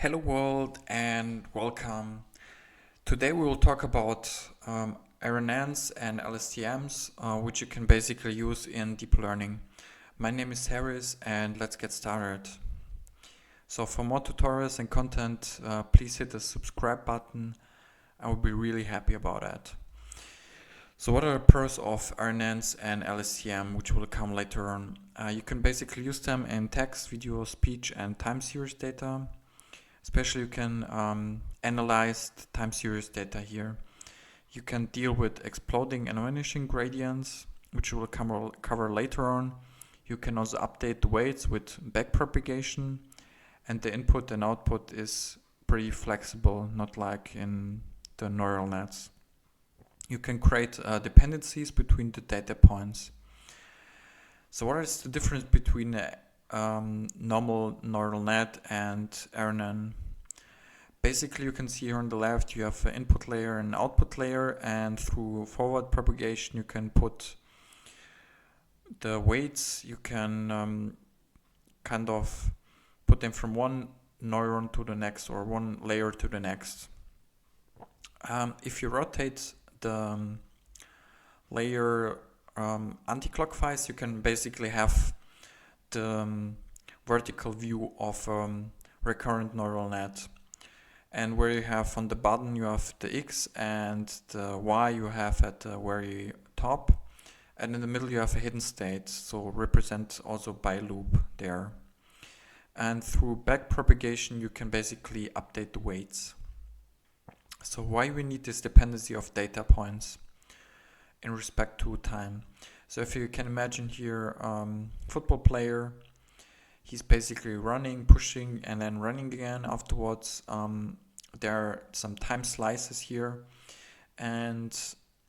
Hello world and welcome. Today we will talk about RNNs and LSTMs, which you can basically use in deep learning. My name is Harris and let's get started. So for more tutorials and content, please hit the subscribe button. I would be really happy about that. So what are the pros of RNNs and LSTM, which will come later on? You can basically use them in text, video, speech and time series data. Especially you can analyze the time series data here. You can deal with exploding and vanishing gradients, which we'll cover later on. You can also update the weights with backpropagation, and the input and output is pretty flexible, not like in the neural nets. You can create dependencies between the data points. So what is the difference between normal neural net and RNN? Basically, you can see here on the left you have an input layer and output layer, and through forward propagation you can put the weights. You can kind of put them from one neuron to the next or one layer to the next. If you rotate the layer anti-clockwise, you can basically have the vertical view of recurrent neural net. And where you have on the bottom you have the X and the Y you have at the very top, and in the middle you have a hidden state, so represent also by loop there. And through backpropagation you can basically update the weights. So why we need this dependency of data points in respect to time? So if you can imagine here, football player, he's basically running, pushing, and then running again afterwards. There are some time slices here, and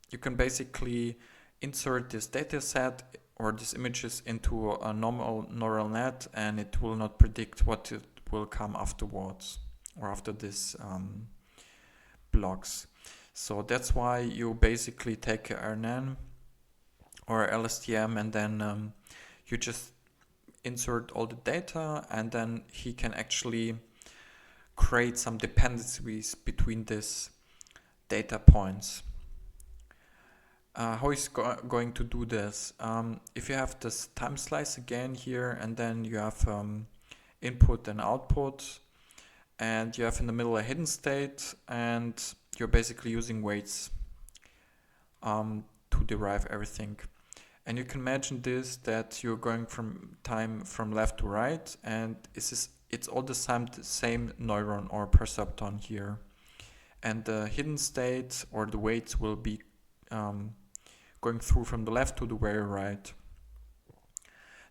you can basically insert this data set or these images into a normal neural net, and it will not predict what it will come afterwards or after this blocks. So that's why you basically take a RNN or LSTM, and then you just insert all the data, and then he can actually create some dependencies between these data points. How is going to do this? If you have this time slice again here, and then you have input and output, and you have in the middle a hidden state, and you're basically using weights to derive everything. And you can imagine this, that you're going from time from left to right, and it's all the same neuron or perceptron here. And the hidden state or the weights will be going through from the left to the very right.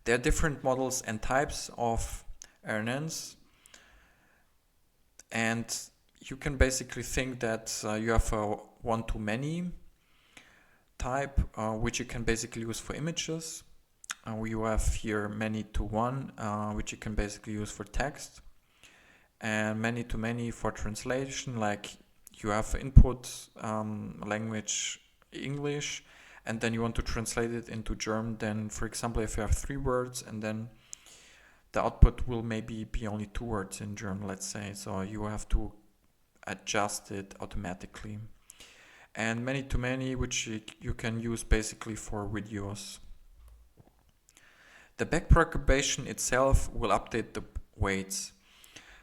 There are different models and types of RNNs, and you can basically think that you have a one-to-many type, which you can basically use for images. We have here many-to-one, which you can basically use for text, and many-to-many for translation, like you have input language English, and then you want to translate it into German. Then, for example, if you have 3 words, and then the output will maybe be only 2 words in German, let's say, so you have to adjust it automatically. And many-to-many, which you can use basically for videos. The backpropagation itself will update the weights.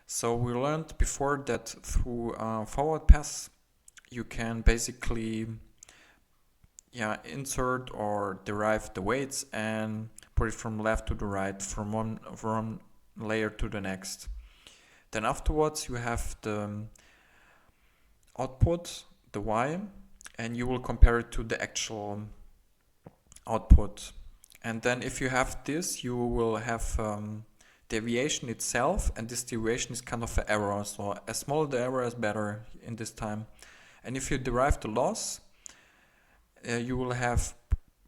So we learned before that through forward pass you can basically insert or derive the weights and put it from left to the right, from one layer to the next. Then afterwards you have the output, the Y, and you will compare it to the actual output. And then if you have this, you will have deviation itself, and this deviation is kind of an error. So as small the error is better in this time. And if you derive the loss, you will have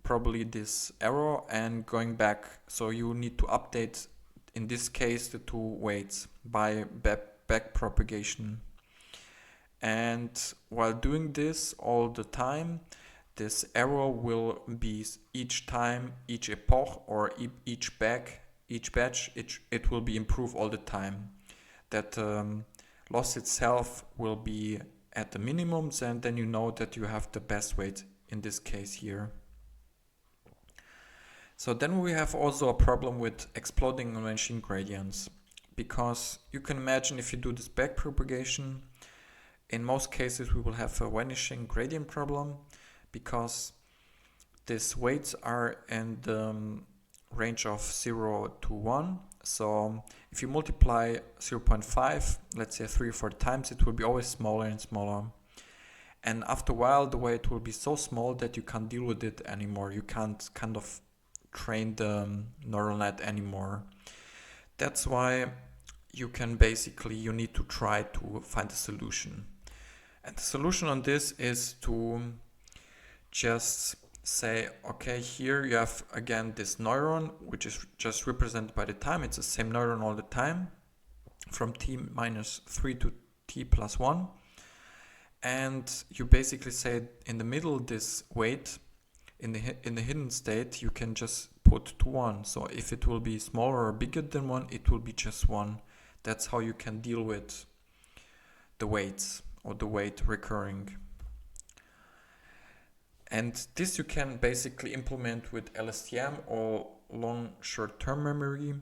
probably this error and going back. So you need to update, in this case, the 2 weights by backpropagation. And while doing this all the time, this error will be each time, each epoch, or each batch, it will be improved all the time. That loss itself will be at the minimums, and then you know that you have the best weight in this case here. So then we have also a problem with exploding and vanishing gradients, because you can imagine if you do this backpropagation, in most cases we will have a vanishing gradient problem, because these weights are in the range of 0 to 1. So if you multiply 0.5, let's say 3 or 4 times, it will be always smaller and smaller. And after a while, the weight will be so small that you can't deal with it anymore. You can't kind of train the neural net anymore. That's why you need to try to find a solution. And the solution on this is to just say, okay, here you have again this neuron, which is just represented by the time. It's the same neuron all the time, from t minus 3 to t plus 1. And you basically say in the middle, this weight in the hidden state, you can just put to 1. So if it will be smaller or bigger than 1, it will be just 1. That's how you can deal with the weights or the weight recurring. And this you can basically implement with LSTM or long short-term memory.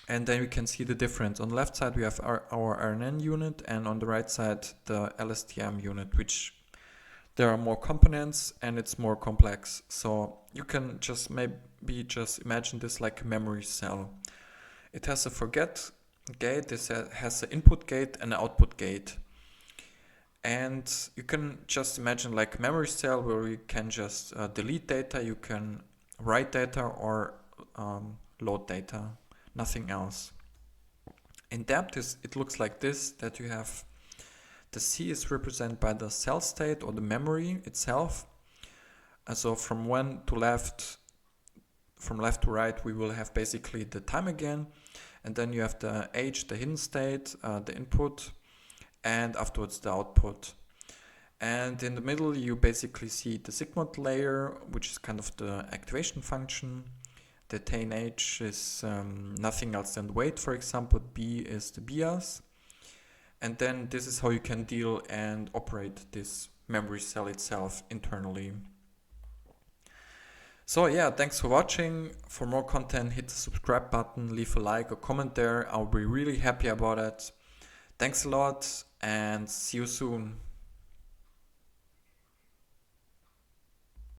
And then we can see the difference. On the left side, we have our RNN unit, and on the right side, the LSTM unit, which there are more components and it's more complex. So you can just maybe just imagine this like a memory cell. It has a forget gate, this has an input gate and an output gate. And you can just imagine like a memory cell where you can just delete data, you can write data or load data, nothing else. In depth, it looks like this, that you have the C is represented by the cell state or the memory itself. So from left to right, we will have basically the time again. And then you have the H, the hidden state, the input, and afterwards the output. And in the middle, you basically see the segment layer, which is kind of the activation function. The attain H is nothing else than weight, for example. B is the bias. And then this is how you can deal and operate this memory cell itself internally. So yeah, thanks for watching. For more content, hit the subscribe button, leave a like or comment there. I'll be really happy about it. Thanks a lot and see you soon.